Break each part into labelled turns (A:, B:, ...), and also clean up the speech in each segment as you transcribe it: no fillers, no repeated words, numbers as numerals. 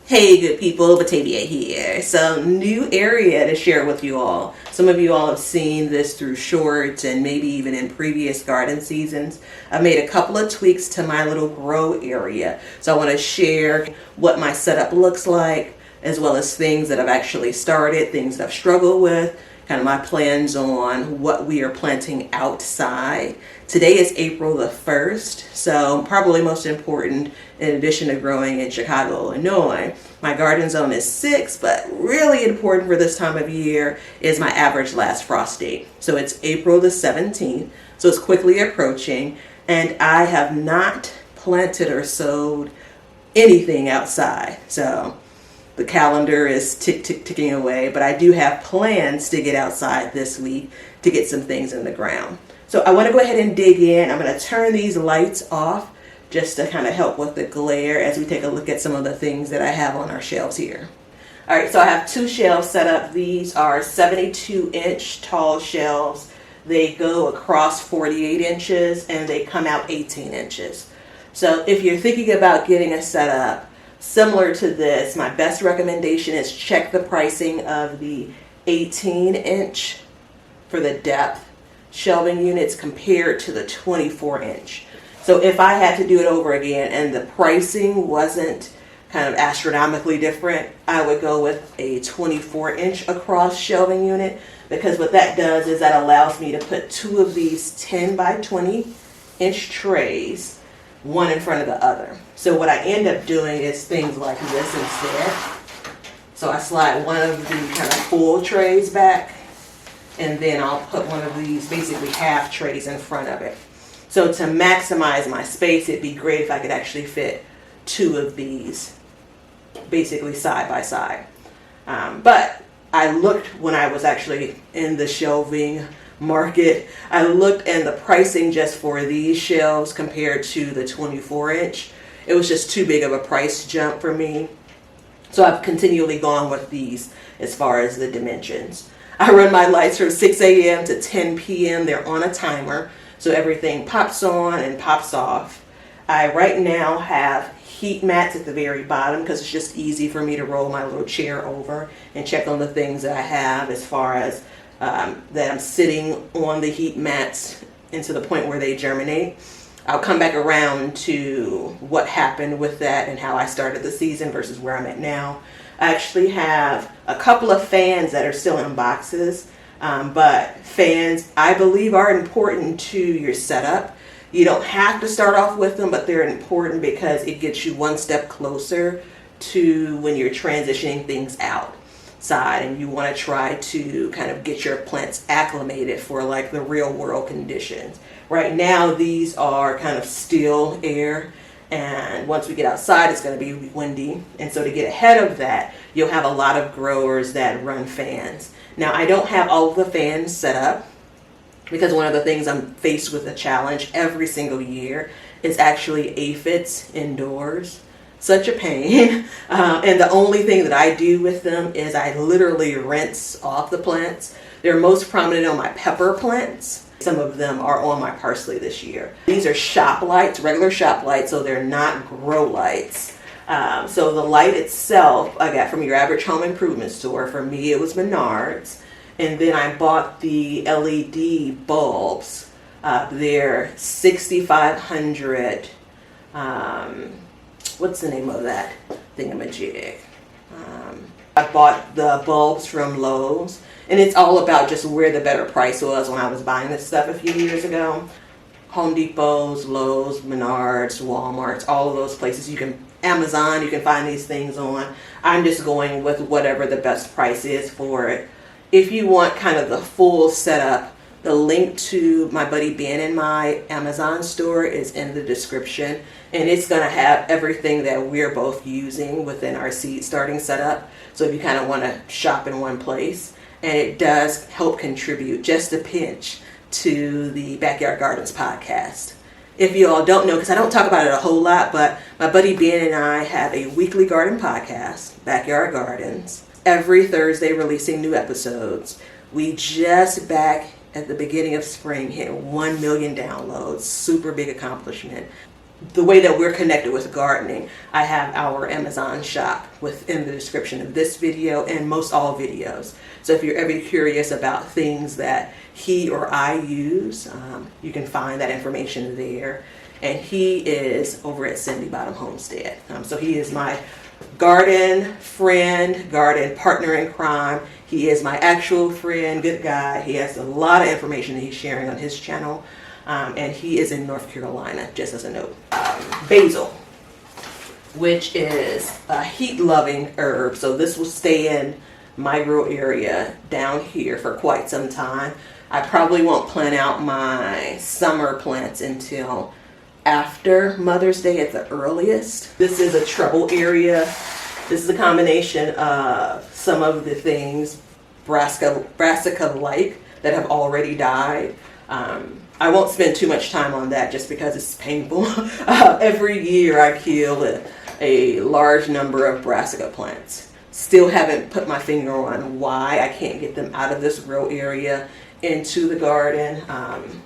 A: Hey good people, Batavia here. So new area to share with you all. Some of you all have seen this through shorts and maybe even in previous garden seasons. I've made a couple of tweaks to my little grow area. So I want to share what my setup looks like, as well as things that I've actually started, things that I've struggled with, kind of my plans on what we are planting outside. Today is April the 1st, so probably most important, in addition to growing in Chicago, Illinois, my garden zone is 6, but really important for this time of year is my average last frost date. So it's April the 17th, so it's quickly approaching, and I have not planted or sowed anything outside. So the calendar is ticking away, but I do have plans to get outside this week to get some things in the ground. So I want to go ahead and dig in. I'm going to turn these lights off just to kind of help with the glare as we take a look at some of the things that I have on our shelves here. All right, so I have 2 shelves set up. These are 72-inch tall shelves. They go across 48 inches and they come out 18 inches. So if you're thinking about getting a setup similar to this, my best recommendation is check the pricing of the 18-inch for the depth shelving units compared to the 24-inch. So if I had to do it over again and the pricing wasn't kind of astronomically different, I would go with a 24-inch across shelving unit, because what that does is that allows me to put 2 of these 10 by 20 inch trays, one in front of the other. So what I end up doing is things like this instead. So I slide one of the kind of full trays back, and then I'll put one of these basically half trays in front of it. So to maximize my space, it'd be great if I could actually fit 2 of these basically side by side. But I looked when I was actually in the shelving market, I looked and the pricing just for these shelves compared to the 24-inch, it was just too big of a price jump for me. So I've continually gone with these as far as the dimensions. I run my lights from 6 a.m. to 10 p.m. They're on a timer, so everything pops on and pops off. I right now have heat mats at the very bottom because it's just easy for me to roll my little chair over and check on the things that I have as far as that I'm sitting on the heat mats and to the point where they germinate. I'll come back around to what happened with that and how I started the season versus where I'm at now. I actually have a couple of fans that are still in boxes, but fans I believe are important to your setup. You don't have to start off with them, but they're important because it gets you one step closer to when you're transitioning things outside and you want to try to kind of get your plants acclimated for like the real world conditions. Right now these are kind of still air, and once we get outside it's going to be windy, and so to get ahead of that you'll have a lot of growers that run fans. Now I don't have all of the fans set up because one of the things I'm faced with a challenge every single year is actually aphids indoors. Such a pain. And the only thing that I do with them is I literally rinse off the plants. They're most prominent on my pepper plants. Some of them are on my parsley this year. These are shop lights, regular shop lights, so they're not grow lights. So the light itself I got from your average home improvement store. For me it was Menards. And then I bought the LED bulbs. They're 6500. What's the name of that thingamajig? I bought the bulbs from Lowe's, and it's all about just where the better price was when I was buying this stuff a few years ago. Home Depots, Lowe's, Menards, Walmarts, all of those places. Amazon, you can find these things on. I'm just going with whatever the best price is for it. If you want kind of the full setup, the link to my buddy Ben and my Amazon store is in the description, and it's going to have everything that we're both using within our seed starting setup. So if you kind of want to shop in one place, and it does help contribute just a pinch to the Backyard Gardens podcast. If you all don't know, because I don't talk about it a whole lot, but my buddy Ben and I have a weekly garden podcast, Backyard Gardens, every Thursday releasing new episodes. We just back at the beginning of spring hit 1 million downloads. Super big accomplishment. the way that we're connected with gardening, I have our Amazon shop within the description of this video and most all videos. So if you're ever curious about things that he or I use, you can find that information there. And he is over at Cindy Bottom Homestead. So he is my garden friend, garden partner in crime. He is my actual friend, good guy. He has a lot of information that he's sharing on his channel. And he is in North Carolina, just as a note. Basil, which is a heat-loving herb. So this will stay in my grow area down here for quite some time. I probably won't plant out my summer plants until after Mother's Day at the earliest. This is a trouble area. This is a combination of some of the things Brassica-like that have already died. I won't spend too much time on that just because it's painful. Every year I kill a large number of Brassica plants. Still haven't put my finger on why I can't get them out of this grow area into the garden.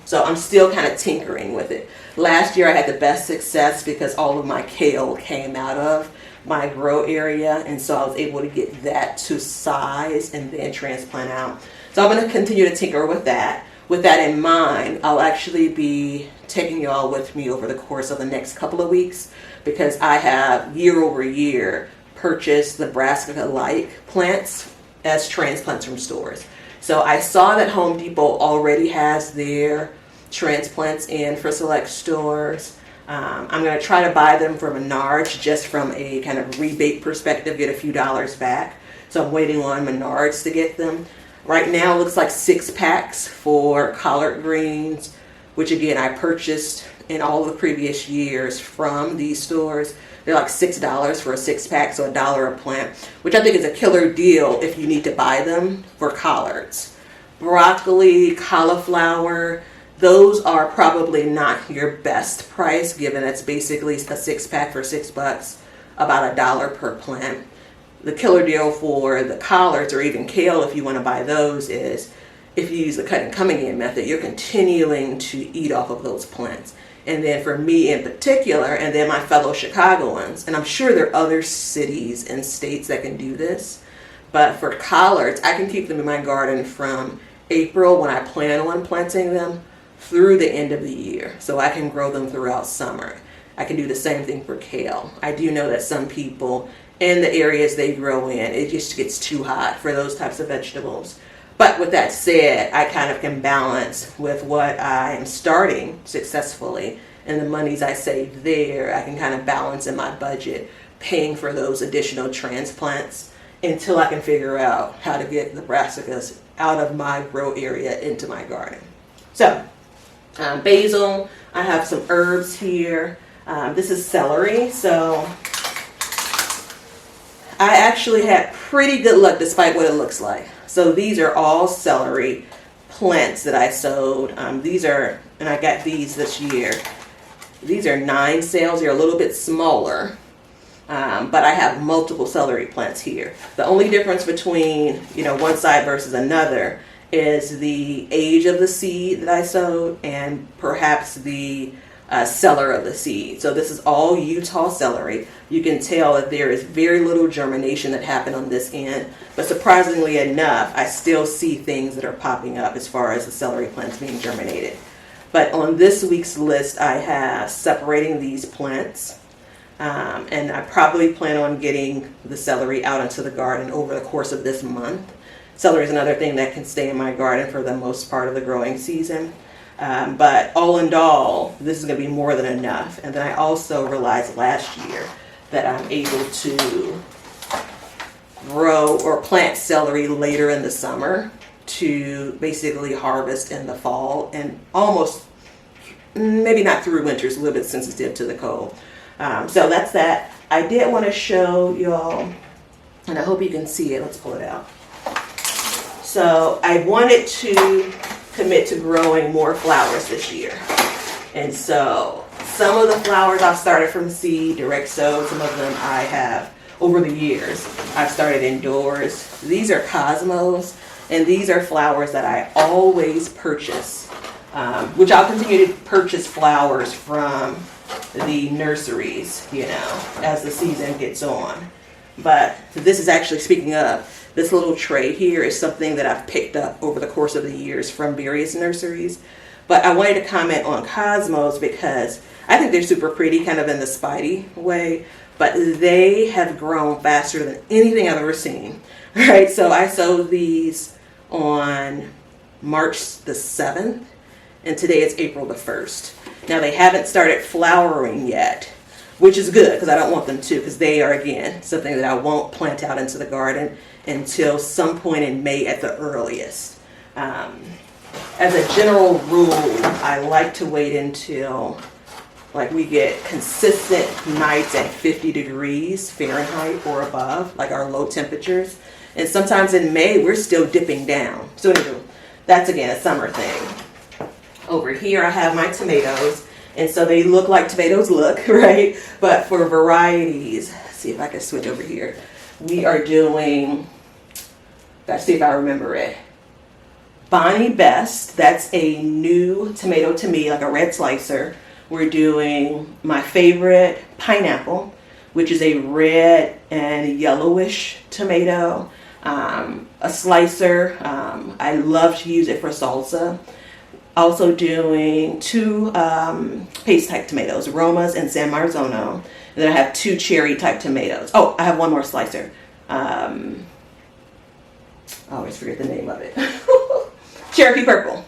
A: So I'm still kind of tinkering with it. Last year I had the best success because all of my kale came out of my grow area, and so I was able to get that to size and then transplant out. So I'm going to continue to tinker with that. With that in mind, I'll actually be taking y'all with me over the course of the next couple of weeks because I have year over year purchased the Brassica-like plants as transplants from stores. So I saw that Home Depot already has their transplants in for select stores. I'm going to try to buy them from Menards just from a kind of rebate perspective, get a few dollars back. So I'm waiting on Menards to get them. Right now it looks like 6 packs for collard greens, which again I purchased in all the previous years from these stores. They're like $6 for a 6-pack, so $1 a plant, which I think is a killer deal if you need to buy them for collards. Broccoli, cauliflower, those are probably not your best price given it's basically a 6-pack for $6, about $1 per plant. The killer deal for the collards or even kale, if you want to buy those, is if you use the cut and coming in method, you're continuing to eat off of those plants. And then for me in particular, and then my fellow Chicagoans, and I'm sure there are other cities and states that can do this, but for collards, I can keep them in my garden from April when I plan on planting them through the end of the year. So I can grow them throughout summer. I can do the same thing for kale. I do know that some people in the areas they grow in, it just gets too hot for those types of vegetables. But with that said, I kind of can balance with what I am starting successfully and the monies I save there. I can kind of balance in my budget paying for those additional transplants until I can figure out how to get the brassicas out of my grow area into my garden. So basil, I have some herbs here. This is celery, so I actually had pretty good luck despite what it looks like. So these are all celery plants that I sowed. These are, and I got these this year. These are 9 sales. They're a little bit smaller, but I have multiple celery plants here. The only difference between, one side versus another is the age of the seed that I sowed and perhaps the seller of the seed. So this is all Utah celery. You can tell that there is very little germination that happened on this end, but surprisingly enough, I still see things that are popping up as far as the celery plants being germinated. But on this week's list, I have separating these plants, and I probably plan on getting the celery out into the garden over the course of this month. Celery is another thing that can stay in my garden for the most part of the growing season. But all in all, this is going to be more than enough. And then I also realized last year that I'm able to grow or plant celery later in the summer to basically harvest in the fall and almost, maybe not through winter, it's a little bit sensitive to the cold. So that's that. I did want to show y'all, and I hope you can see it. Let's pull it out. So I wanted to commit to growing more flowers this year. And so some of the flowers I've started from seed, direct sowed. Some of them I have over the years. I've started indoors. These are cosmos, and these are flowers that I always purchase, which I'll continue to purchase flowers from the nurseries, you know, as the season gets on. But this is actually, speaking of, this little tray here is something that I've picked up over the course of the years from various nurseries. But I wanted to comment on Cosmos because I think they're super pretty, kind of in the Spidey way, but they have grown faster than anything I've ever seen. Right, so I sowed these on March the 7th, and today it's April the 1st. Now they haven't started flowering yet, which is good because I don't want them to, because they are, again, something that I won't plant out into the garden until some point in May at the earliest. As a general rule, I like to wait until like we get consistent nights at 50 degrees Fahrenheit or above, like our low temperatures. And sometimes in May, we're still dipping down. So anyway, that's again a summer thing. Over here, I have my tomatoes. And so they look like tomatoes look, right? But for varieties, let's see if I can switch over here. We are doing, gotta see if I remember it. Bonnie Best, that's a new tomato to me, like a red slicer. We're doing my favorite pineapple, which is a red and yellowish tomato. A slicer, I love to use it for salsa. Also doing two paste type tomatoes, Romas and San Marzano. And then I have two cherry type tomatoes. Oh, I have one more slicer. I always forget the name of it. Cherokee purple.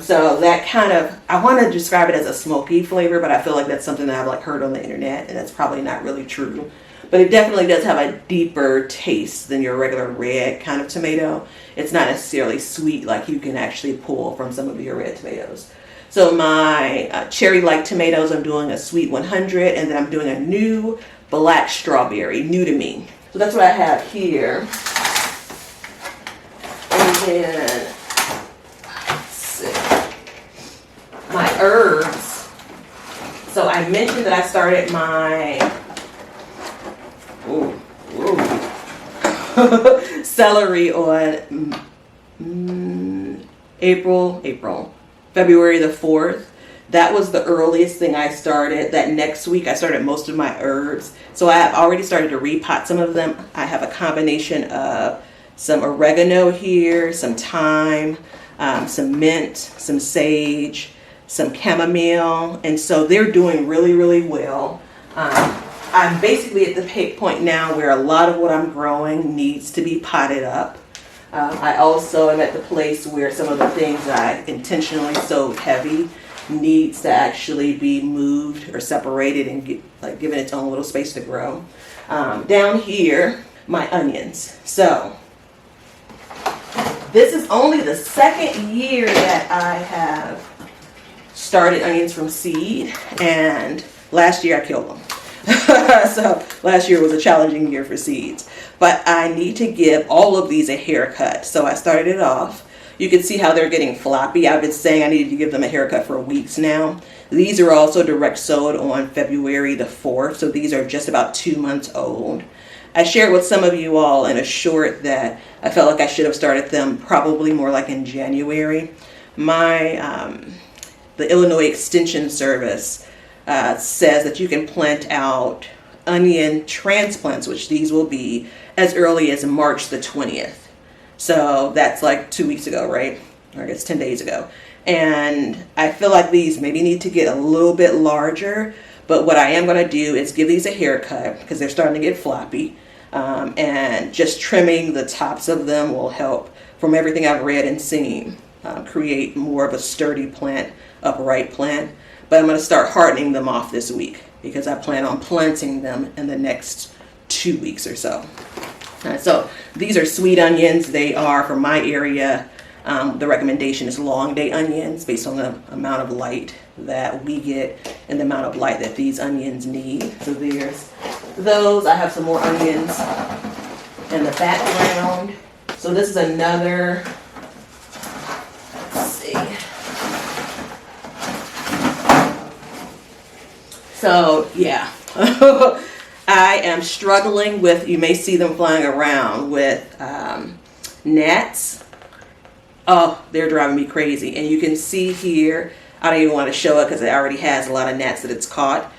A: So that kind of, I want to describe it as a smoky flavor, but I feel like that's something that I've like heard on the internet, and that's probably not really true. But it definitely does have a deeper taste than your regular red kind of tomato. It's not necessarily sweet like you can actually pull from some of your red tomatoes. So my cherry-like tomatoes, I'm doing a sweet 100, and then I'm doing a new black strawberry, new to me. So that's what I have here. And then, let's see, my herbs. So I mentioned that I started my celery on February the 4th. That was the earliest thing I started. That next week I started most of my herbs. So I have already started to repot some of them. I have a combination of some oregano here, some thyme, some mint, some sage, some chamomile. And so they're doing really, really well. I'm basically at the point now where a lot of what I'm growing needs to be potted up. I also am at the place where some of the things I intentionally sowed heavy needs to actually be moved or separated and given its own little space to grow. Down here, my onions. So this is only the second year that I have started onions from seed, and last year I killed them. So last year was a challenging year for seeds, but I need to give all of these a haircut. So I started it off. You can see how they're getting floppy. I've been saying I needed to give them a haircut for weeks now. These are also direct sowed on February the 4th. So these are just about 2 months old. I shared with some of you all in a short that I felt like I should have started them probably more like in January. The Illinois Extension Service says that you can plant out onion transplants, which these will be, as early as March the 20th. So that's like 2 weeks ago, right? Or I guess 10 days ago. And I feel like these maybe need to get a little bit larger, but what I am going to do is give these a haircut because they're starting to get floppy. And just trimming the tops of them will help, from everything I've read and seen, create more of a sturdy plant, upright plant. But I'm going to start hardening them off this week because I plan on planting them in the next 2 weeks or so. So these are sweet onions. They are, for my area, the recommendation is long day onions based on the amount of light that we get and the amount of light that these onions need. So there's those. I have some more onions in the background. So this is another, let's see. So yeah, I am struggling with, you may see them flying around with gnats. Oh, they're driving me crazy. And you can see here, I don't even want to show it because it already has a lot of gnats that it's caught.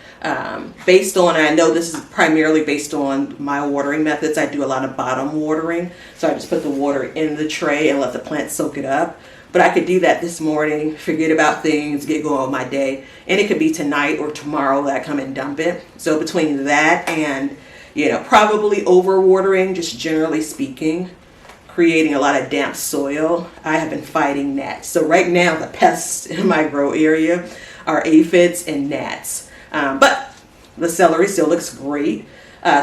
A: Based on, I know this is primarily based on my watering methods. I do a lot of bottom watering. So I just put the water in the tray and let the plant soak it up. But I could do that this morning, forget about things, get going with my day. And it could be tonight or tomorrow that I come and dump it. So between that and, you know, probably overwatering, just generally speaking, creating a lot of damp soil, I have been fighting gnats. So right now the pests in my grow area are aphids and gnats. But the celery still looks great.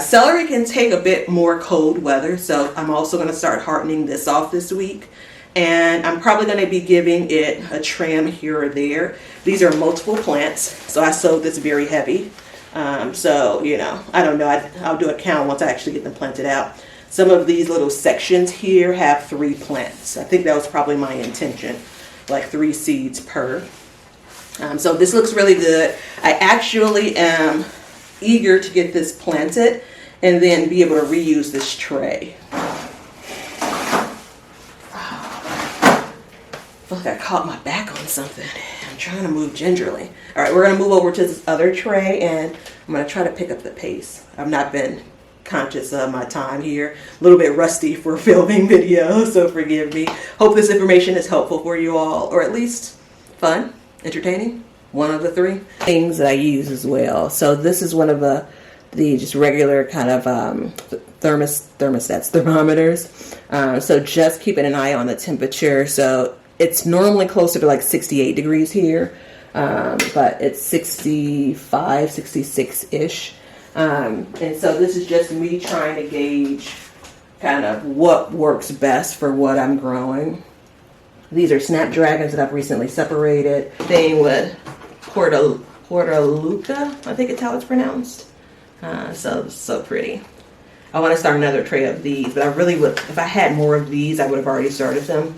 A: Celery can take a bit more cold weather, so I'm also going to start hardening this off this week. And I'm probably going to be giving it a trim here or there. These are multiple plants, so I sowed this very heavy. So, you know, I don't know. I'll do a count once I actually get them planted out. Some of these little sections here have 3 plants. I think that was probably my intention, like 3 seeds per. So this looks really good. I actually am eager to get this planted and then be able to reuse this tray. I feel like I caught my back on something. I'm trying to move gingerly. All right, we're going to move over to this other tray, and I'm going to try to pick up the pace. I've not been conscious of my time here. A little bit rusty for filming videos, so forgive me. Hope this information is helpful for you all, or at least fun, entertaining. One of the 3 things that I use as well. So this is one of the just regular kind of thermometers. So just keeping an eye on the temperature. So it's normally closer to like 68 degrees here, but it's 65, 66-ish. And so this is just me trying to gauge kind of what works best for what I'm growing. These are snapdragons that I've recently separated. Same with Portaluca, I think it's how it's pronounced. So pretty. I want to start another tray of these, but I really would, if I had more of these, I would have already started them.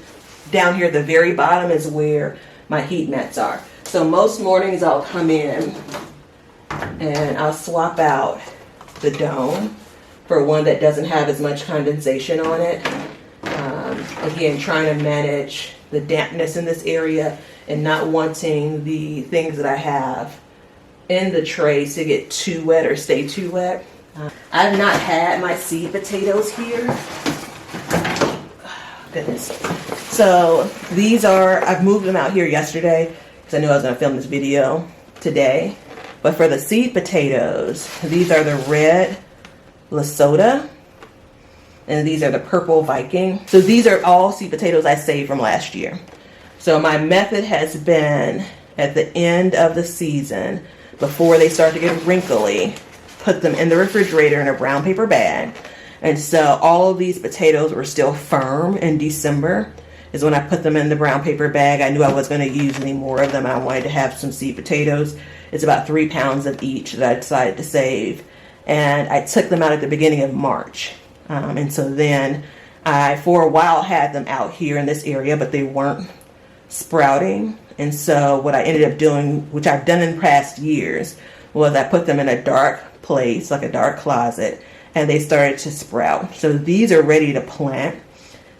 A: Down here at the very bottom is where my heat mats are. So most mornings I'll come in and I'll swap out the dome for one that doesn't have as much condensation on it. Again, trying to manage the dampness in this area and not wanting the things that I have in the trays to get too wet or stay too wet. I've not had my seed potatoes here. Goodness. So these are, I've moved them out here yesterday because I knew I was going to film this video today. But for the seed potatoes, these are the red Lesota and these are the purple Viking. So these are all seed potatoes I saved from last year. So my method has been at the end of the season, before they start to get wrinkly, put them in the refrigerator in a brown paper bag. And so all of these potatoes were still firm in December is when I put them in the brown paper bag. I knew I wasn't going to use any more of them. I wanted to have some seed potatoes. It's about 3 pounds of each that I decided to save. And I took them out at the beginning of March. And so then I, for a while, had them out here in this area, but they weren't sprouting. And so what I ended up doing, which I've done in past years, was I put them in a dark place, like a dark closet, and they started to sprout. So these are ready to plant.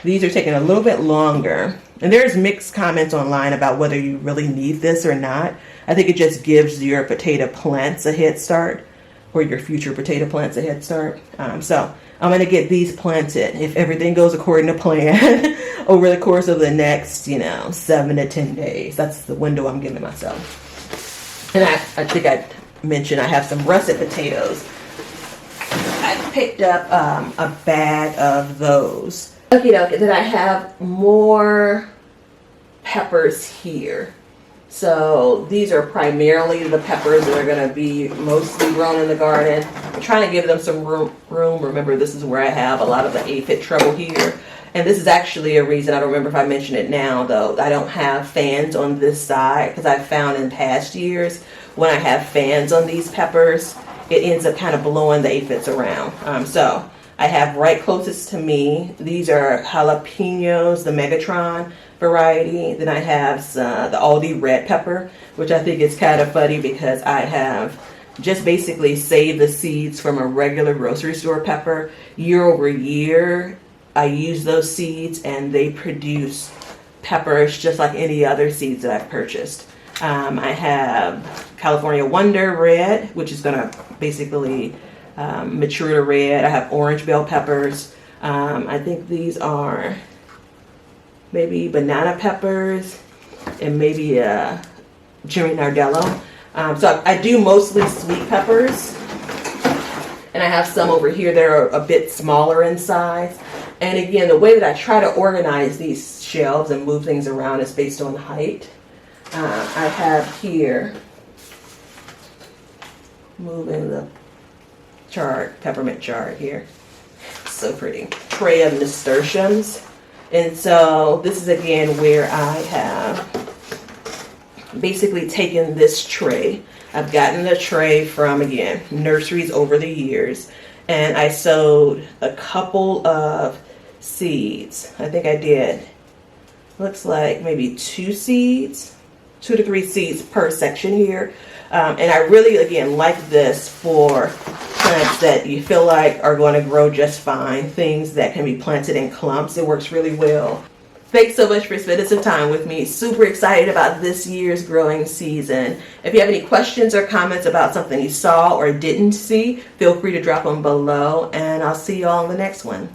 A: These are taking a little bit longer. And there's mixed comments online about whether you really need this or not. I think it just gives your potato plants a head start, or your future potato plants a head start. So I'm going to get these planted, if everything goes according to plan, over the course of the next, 7 to 10 days. That's the window I'm giving myself. And I think I mentioned I have some russet potatoes. I picked up a bag of those. Okay, then I have more peppers here. So these are primarily the peppers that are going to be mostly grown in the garden. I'm trying to give them some room. Remember, this is where I have a lot of the aphid trouble here. And this is actually a reason, I don't remember if I mentioned it now though, I don't have fans on this side, because I've found in past years when I have fans on these peppers, it ends up kind of blowing the aphids around. So I have right closest to me, these are jalapenos, the Megatron variety. Then I have the Aldi red pepper, which I think is kind of funny because I have just basically saved the seeds from a regular grocery store pepper. Year over year, I use those seeds and they produce peppers just like any other seeds that I've purchased. I have California Wonder Red, which is going to basically mature to red. I have orange bell peppers. I think these are maybe banana peppers and maybe Jimmy Nardello. So I do mostly sweet peppers. And I have some over here that are a bit smaller in size. And again, the way that I try to organize these shelves and move things around is based on height. I have here, moving the chart, peppermint chart here. So pretty. Tray of nasturtiums. And so this is again where I have basically taken this tray. I've gotten the tray from, again, nurseries over the years. And I sowed a couple of seeds. I think I did, looks like maybe 2 seeds, 2 to 3 seeds per section here. And I really, again, like this for plants that you feel like are going to grow just fine, things that can be planted in clumps. It works really well. Thanks so much for spending some time with me. Super excited about this year's growing season. If you have any questions or comments about something you saw or didn't see, feel free to drop them below, and I'll see you all in the next one.